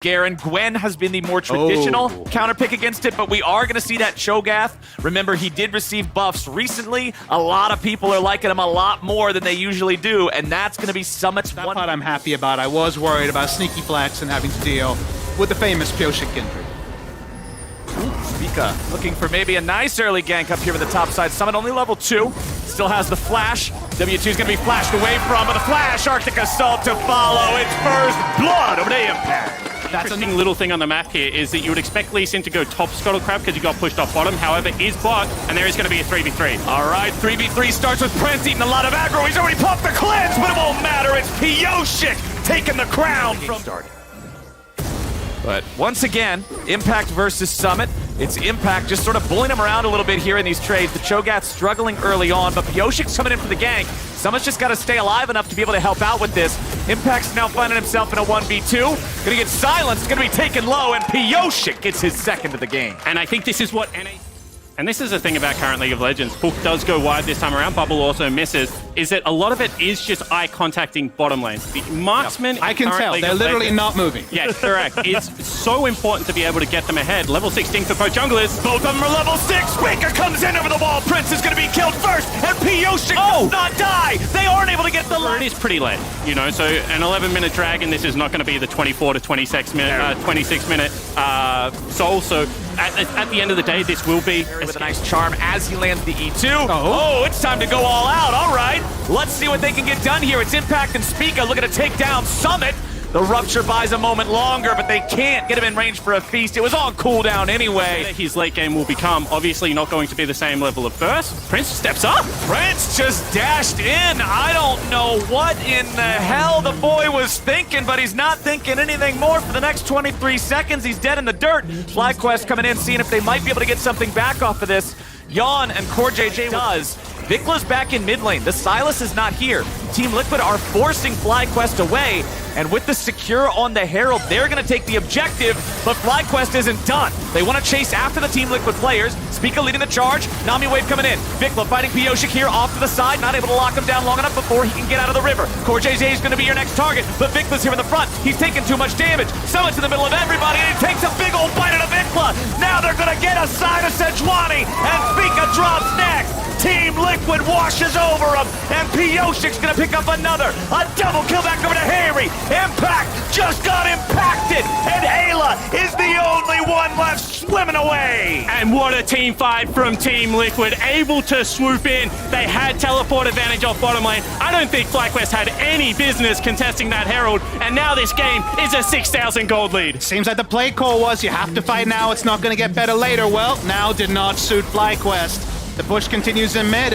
Garen. Gwen has been the more traditional counterpick against it, but we are going to see that Cho'Gath. Remember, he did receive buffs recently. A lot of people are liking him a lot more than they usually do, and that's going to be Summit's That part I'm happy about. I was worried about sneaky flex and having to deal with the famous Pioshik injury. Spica looking for maybe a nice early gank up here with the top side. Summit only level 2. Still has the flash. W2 is going to be flashed away from, but the flash, Arctic Assault to follow. It's first blood over the Impact. That's interesting little thing on the map here is that you would expect Lee Sin to go top Scuttle Crab because he got pushed off bottom. However, is bot, and there is going to be a 3v3. All right, 3v3 starts with Prince eating a lot of aggro. He's already popped the cleanse, but it won't matter. It's Pioshik taking the crown from starting. But once again, Impact versus Summit. It's Impact just sort of bullying him around a little bit here in these trades. The Cho'Gath struggling early on, but Pioshik's coming in for the gank. Summit's just got to stay alive enough to be able to help out with this. Impact's now finding himself in a 1v2. Gonna get silenced, gonna be taken low, and Pioshik gets his second of the game. And I think this is what NA... And this is the thing about current League of Legends. Hook does go wide this time around. Bubble also misses. Is that a lot of it is just eye contacting bottom lanes. The marksman... I can tell. They're literally not moving. Yeah, correct. It's so important to be able to get them ahead. Level 16 for both junglers. Both of them are level 6. Spica comes in over the wall. Prince is going to be killed first, and Pioshik does not die. They aren't able to get the... It is pretty late, you know, so an 11-minute dragon, this is not going to be the 24 to 26 minute soul, so at the end of the day, this will be... With a nice charm as he lands the E2. Oh, it's time to go all out. All right, let's see what they can get done here. It's Impact and Spica looking to take down Summit. The Rupture buys a moment longer, but they can't get him in range for a feast. It was on cooldown anyway. His late game will become obviously not going to be the same level of burst. Prince steps up. Prince just dashed in. I don't know what in the hell the boy was thinking, but he's not thinking anything more for the next 23 seconds. He's dead in the dirt. FlyQuest coming in, seeing if they might be able to get something back off of this. Yawn and Core JJ does. Vicla's back in mid lane. The Silas is not here. Team Liquid are forcing FlyQuest away, and with the secure on the Herald, they're going to take the objective, but FlyQuest isn't done. They want to chase after the Team Liquid players. Spica leading the charge. Nami Wave coming in. Vicla fighting Pioshik here off to the side, not able to lock him down long enough before he can get out of the river. Core JJ is going to be your next target, but Vicla's here in the front. He's taking too much damage. Summit's in the middle of everybody, and he takes a big old bite out of Vicla. Now they're going to get a side of Sejuani, and Spica drops next. Team Liquid washes over him, and Pioshik's gonna pick up another. A double kill back over to Harry. Impact just got impacted, and Ayla is the only one left swimming away. And what a team fight from Team Liquid, able to swoop in. They had teleport advantage off bottom lane. I don't think FlyQuest had any business contesting that Herald, and now this game is a 6,000 gold lead. Seems like the play call was you have to fight now, it's not going to get better later. Well, now did not suit FlyQuest. The push continues in mid.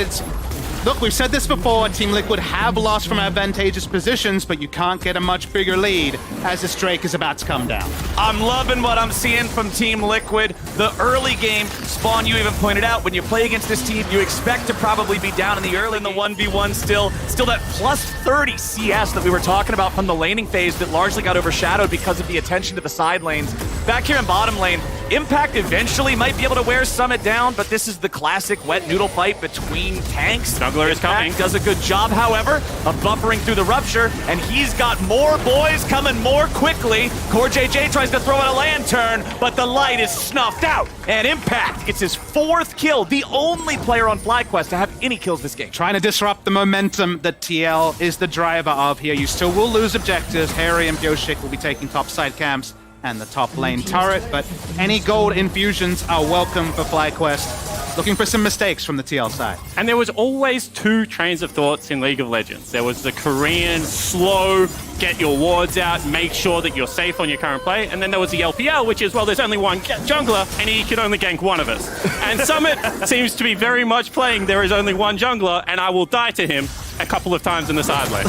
Look, we've said this before, Team Liquid have lost from advantageous positions, but you can't get a much bigger lead as this Drake is about to come down. I'm loving what I'm seeing from Team Liquid. The early game, Spawn, you even pointed out, when you play against this team, you expect to probably be down in the early in the 1v1 still that plus 30 CS that we were talking about from the laning phase that largely got overshadowed because of the attention to the side lanes. Back here in bottom lane, Impact eventually might be able to wear Summit down, but this is the classic wet noodle fight between tanks. Jungler is coming. Does a good job, however, of buffering through the Rupture, and he's got more boys coming more quickly. Core JJ tries to throw out a lantern, but the light is snuffed out, and Impact gets his 4th kill, the only player on FlyQuest to have any kills this game. Trying to disrupt the momentum that TL is the driver of here. You still will lose objectives. Harry and Pioshik will be taking topside camps and the top lane turret, but any gold infusions are welcome for FlyQuest. Looking for some mistakes from the TL side. And there was always 2 trains of thoughts in League of Legends. There was the Korean, slow, get your wards out, make sure that you're safe on your current play. And then there was the LPL, which is, well, there's only one jungler, and he can only gank one of us. And Summit seems to be very much playing there is only one jungler, and I will die to him a couple of times in the side lane.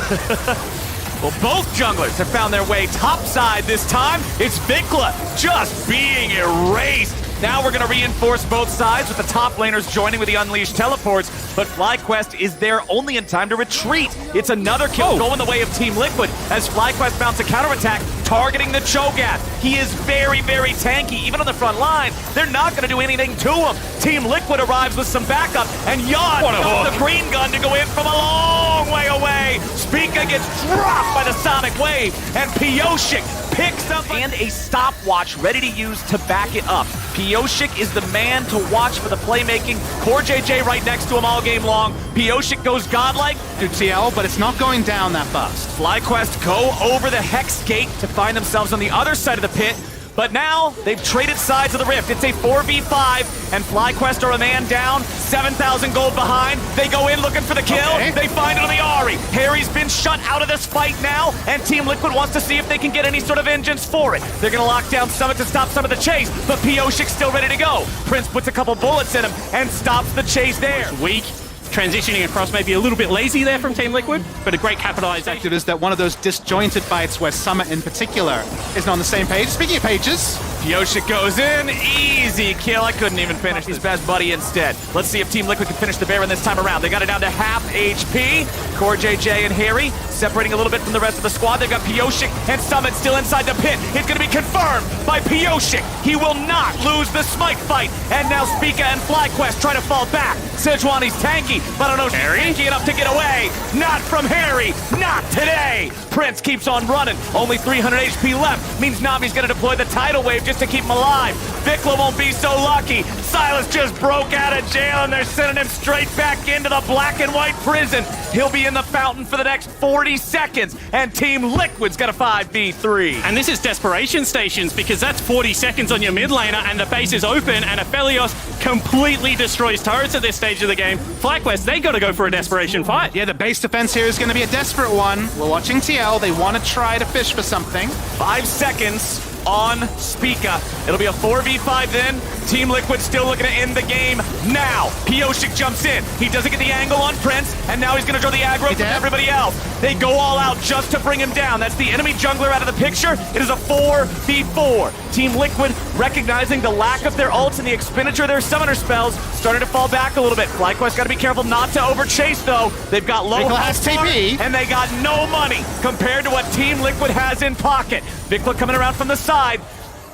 Well, both junglers have found their way topside this time. It's Vicla just being erased. Now we're going to reinforce both sides with the top laners joining with the Unleashed teleports, but FlyQuest is there only in time to retreat. It's another kill going the way of Team Liquid as FlyQuest mounts a counterattack targeting the Cho'Gath. He is very, very tanky, even on the front line. They're not going to do anything to him. Team Liquid arrives with some backup, and Yawn got the green gun to go in from a long way away. Spica gets dropped by the Sonic Wave, and Pioshik picks up and a stopwatch ready to use to back it up. Pioshik is the man to watch for the playmaking. Core JJ right next to him all game long. Pioshik goes godlike. To TL, but it's not going down that fast. FlyQuest go over the Hex Gate to find themselves on the other side of the pit. But now, they've traded sides of the rift. It's a 4v5, and FlyQuest are a man down, 7,000 gold behind. They go in looking for the kill. Okay. They find it on the Ahri. Harry's been shut out of this fight now, and Team Liquid wants to see if they can get any sort of vengeance for it. They're going to lock down Summit to stop some of the chase, but Pioshik's still ready to go. Prince puts a couple bullets in him and stops the chase there. Weak. Transitioning across maybe a little bit lazy there from Team Liquid, but a great capitalization. It is that one of those disjointed fights where Summit in particular isn't on the same page. Speaking of pages, Pioshik goes in, easy kill. I couldn't even finish his best buddy instead. Let's see if Team Liquid can finish the Baron this time around. They got it down to half HP. Core JJ and Harry separating a little bit from the rest of the squad. They've got Pioshik and Summit still inside the pit. It's going to be confirmed by Pioshik. He will not lose the Smite fight. And now Spica and FlyQuest try to fall back. Sejuani's tanky, but I don't know if she's tanky enough to get away. Not from Harry. Not today. Prince keeps on running. Only 300 HP left. Means Navi's going to deploy the tidal wave just to keep him alive. Vikla won't be so lucky. Silas just broke out of jail and they're sending him straight back into the black and white prison. He'll be in the fountain for the next 40 seconds. And Team Liquid's got a 5v3. And this is desperation stations because that's 40 seconds on your mid laner and the base is open and Aphelios completely destroys turrets at this stage of the game. FlyQuest, they got to go for a desperation fight. yeah, the base defense here is going to be a desperate one. We're watching TL. They want to try to fish for something. 5 seconds on Spica. It'll be a 4v5 then. Team Liquid still looking to end the game now. Pioshik jumps in. He doesn't get the angle on Prince, and now he's going to draw the aggro from everybody else. They go all out just to bring him down. That's the enemy jungler out of the picture. It is a 4v4. Team Liquid, recognizing the lack of their ults and the expenditure of their summoner spells, starting to fall back a little bit. FlyQuest got to be careful not to overchase, though. They've got low Vikla has health bar, TP. and they got no money compared to what Team Liquid has in pocket. Vikla coming around from the side.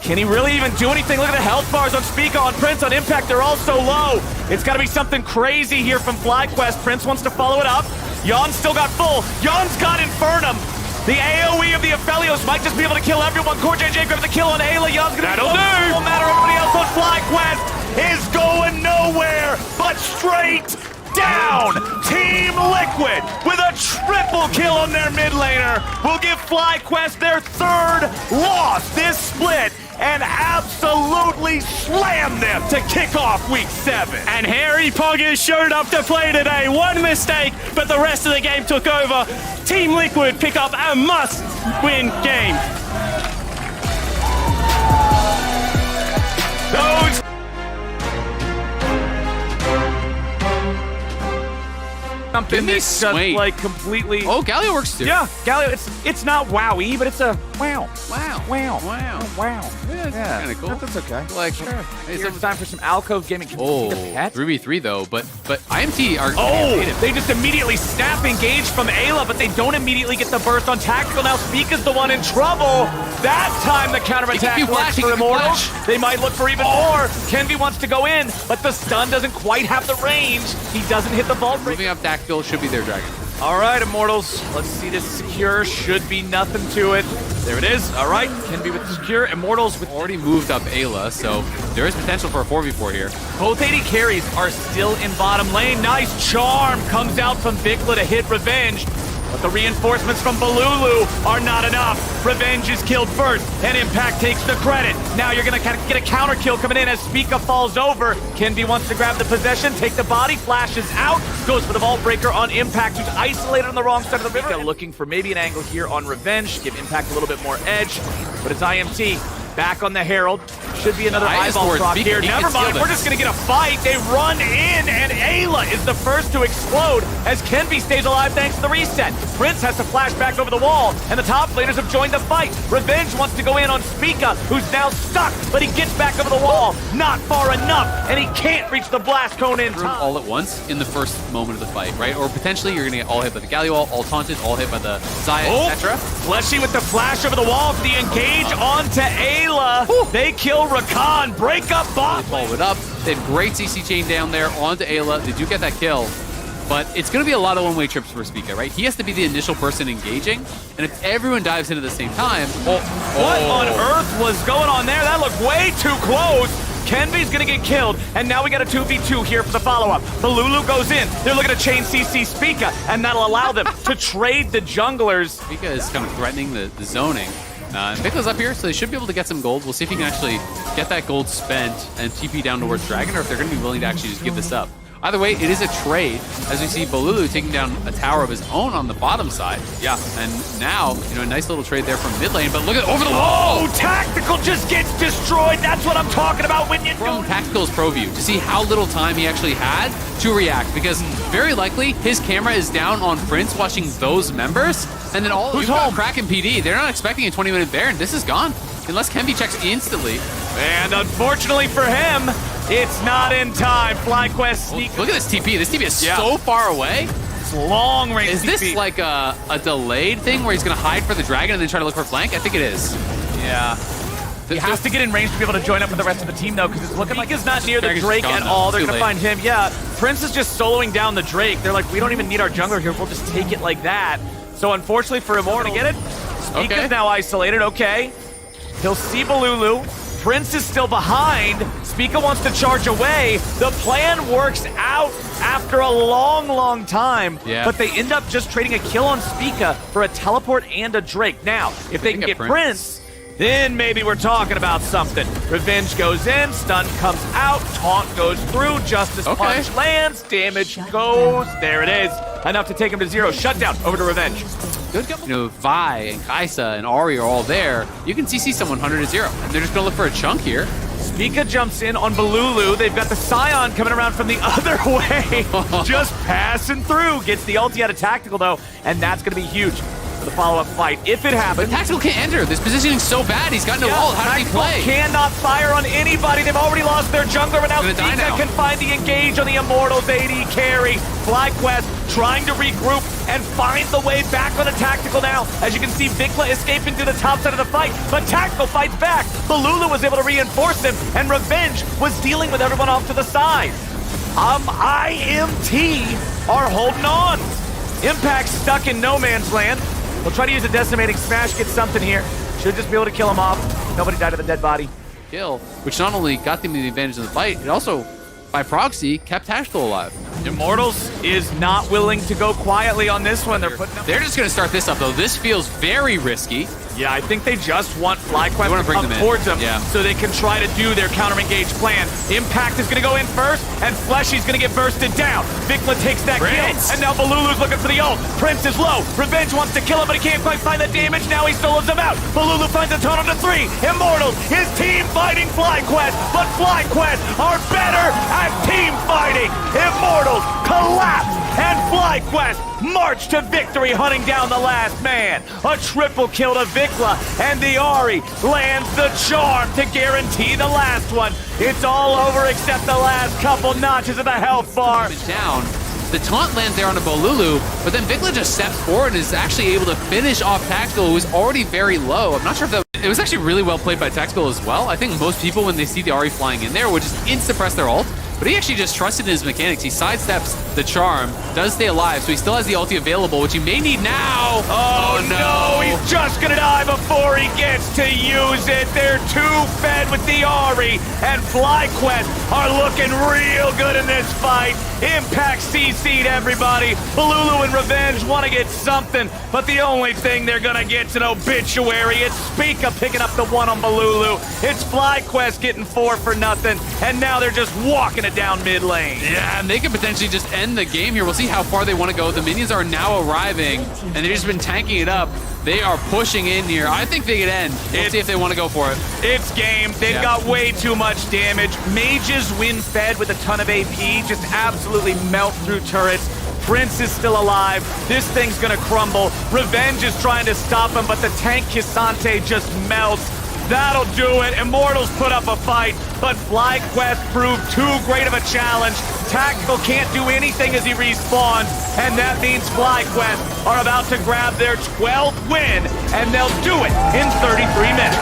Can he really even do anything? Look at the health bars on Spica, on Prince, on Impact. They're all so low. It's got to be something crazy here from FlyQuest. Prince wants to follow it up. Yon still got full. Yon's got Infernum. The AoE of the Aphelios might just be able to kill everyone. Core JJ grabs the kill on Ayla. Yon's going to That'll do. No matter everybody else on FlyQuest is going nowhere but straight down. Team Liquid with a triple kill on their mid laner will give FlyQuest their 3rd loss this split and absolutely slam them to kick off week 7. And Harry Poggers showed up to play today. One mistake, but the rest of the game took over. Team Liquid pick up a must-win game. Those something that's just swing. like completely. Oh, Galio works too. Yeah, Galio. It's not wowy, but it's a wow. Wow. Wow. Wow. Wow. Yeah, that's kinda cool. That's okay. Like, Sure. hey, It's some- time for some Alcove gaming. Can Oh, we see the pet? 3v3 though, but IMT are Oh, native. they just immediately snap engage from Ayla, but they don't immediately get the burst on Tactical. Now Spica's the one in trouble. That time the counterattack He can be works flash, he for can be Immortals. flash. They might look for even more. Kenvi wants to go in, but the stun doesn't quite have the range. He doesn't hit the vault break. Moving up Tactical should be their dragon. All right, Immortals. Let's see this secure. Should be nothing to it. There it is. All right, Kenvi with the secure. Immortals with Already moved up Ayla, so there is potential for a 4v4 here. both AD carries are still in bottom lane. Nice charm comes out from Vikla to hit Revenge. But the reinforcements from Balulu are not enough. Revenge is killed first, and Impact takes the credit. Now you're gonna kind of get a counter kill coming in as Spica falls over. Kenvi wants to grab the possession, take the body, flashes out, goes for the vault breaker on Impact, who's isolated on the wrong side of the river. Looking for maybe an angle here on Revenge, give Impact a little bit more edge. But it's IMT back on the Herald. Should be another Eyes eyeball towards proc Spica. here. He Never can steal mind, we're this. just gonna get a fight. They run in, and Ayla is the first to explode as Kenvi stays alive thanks to the reset. Prince has to flash back over the wall, and the top laners have joined the fight. Revenge wants to go in on Spica, who's now stuck, but he gets back over the wall. Not far enough, and he can't reach the blast cone in time. All at once in the first moment of the fight, right? Or potentially you're gonna get all hit by the Galio, all taunted, all hit by the Zaya, etc. Fleshy with the flash over the wall for the engage onto Ayla. They kill Rakan, break up bot. Follow it up. They had great CC chain down there onto Ayla. They do get that kill. but it's going to be a lot of one-way trips for Spica, right? He has to be the initial person engaging, and if everyone dives in at the same time... What on earth was going on there? That looked way too close. Kenby's gonna get killed, and now we got a 2v2 here for the follow-up. Balulu goes in. They're looking to chain CC Spica, and that'll allow them to trade the junglers. Spica is kind of threatening the zoning. And Vicla's up here, so they should be able to get some gold. We'll see if he can actually get that gold spent and TP down towards Dragon, or if they're going to be willing to actually just give this up. Either way, it is a trade, as we see Balulu taking down a tower of his own on the bottom side. Yeah. And now, a nice little trade there from mid lane, but look at over the wall! Oh, Tactical just gets destroyed. That's what I'm talking about when you From Tactical's pro view, to see how little time he actually had to react, because very likely his camera is down on Prince watching those members, and then all Who's you've got home? Kraken PD. They're not expecting a 20-minute Baron. This is gone. Unless Kenby checks instantly. And unfortunately for him, it's not in time. FlyQuest sneak. Look at this TP. This TP is so far away. It's long range. Is this TP. like a delayed thing where he's going to hide for the dragon and then try to look for flank? I think it is. Yeah. He has to get in range to be able to join up with the rest of the team, though, because it's looking like he's not near the Dragon's Drake gone, at though. all. They're Too going to late. find him. Yeah, Prince is just soloing down the Drake. They're like, we don't even need our jungler here. We'll just take it like that. So unfortunately for Immortal, get it? Spica's Okay. now isolated. Okay. He'll see Balulu. Prince is still behind. Spica wants to charge away. The plan works out after a long, long time. Yeah. But they end up just trading a kill on Spica for a teleport and a Drake. Now, if they can get Prince, then maybe we're talking about something. Revenge goes in, stun comes out, taunt goes through, Justice Punch lands, damage goes. There it is. Enough to take him to 0. Shutdown over to Revenge. Good. Vi and Kaisa and Ari are all there. You can CC someone 100 to 0. And they're just going to look for a chunk here. Spica jumps in on Balulu. They've got the Scion coming around from the other way. Just passing through. Gets the ulti out of Tactical, though, and that's going to be huge for the follow-up fight. If it happens... Tactical can't enter. This positioning's so bad. He's got no ult. How does he play? Cannot fire on anybody. They've already lost their jungler, but now Gonna die Spica now. can find the engage on the Immortals AD carry. FlyQuest trying to regroup and find the way back on a Tactical now. As you can see, Vikla escaping to the top side of the fight, but Tactical fights back. Balulu was able to reinforce them, and Revenge was dealing with everyone off to the side. IMT are holding on. Impact stuck in no man's land. We'll try to use a decimating smash, get something here. Should just be able to kill him off. Nobody died of the dead body. Kill, which not only got them the advantage in the fight, it also, by proxy, kept Tactical alive. Immortals is not willing to go quietly on this one. They're putting up... They're just going to start this up, though. This feels very risky. Yeah, I think they just want FlyQuest wanna to bring come them in. towards them Yeah. so they can try to do their counter-engage plan. Impact is going to go in first, and Fleshy's going to get bursted down. Vikla takes that kill, and now Balulu's looking for the ult. Prince is low. Revenge wants to kill him, but he can't quite find the damage. Now he solos him out. Balulu finds a tunnel to 3. Immortals, his team fighting FlyQuest, but FlyQuest are better at team fighting. Immortals collapse, and FlyQuest march to victory, hunting down the last man. A triple kill to Vikla, and the Ari lands the charm to guarantee the last one. It's all over except the last couple notches of the health bar. Down. The taunt lands there on a Balulu, but then Vikla just steps forward and is actually able to finish off Tactical, who was already very low. I'm not sure if that... It was actually really well played by Tactical as well. I think most people, when they see the Ari flying in there, would just insta-press their ult. But he actually just trusted in his mechanics. He sidesteps the charm, does stay alive, so he still has the ulti available, which he may need now. Oh no, he's just gonna die before he gets to use it. They're too fed with the Ari, and FlyQuest are looking real good in this fight. Impact CC'd everybody. Balulu and Revenge want to get something, but the only thing they're gonna get's an obituary. It's Spica picking up the 1 on Balulu. It's FlyQuest getting 4 for nothing, and now they're just walking it down mid lane. Yeah, and they could potentially just end the game here. We'll see how far they want to go. The minions are now arriving, and they've just been tanking it up. They are pushing in here. I think they could end. We'll see if they want to go for it. It's game. They've got way too much damage. Mages win fed with a ton of AP, just absolutely melt through turrets. Prince is still alive. This thing's gonna crumble. Revenge is trying to stop him, but the tank Kisante just melts. That'll do it. Immortals put up a fight, but FlyQuest proved too great of a challenge. Tactical can't do anything as he respawns, and that means FlyQuest are about to grab their 12th win, and they'll do it in 33 minutes.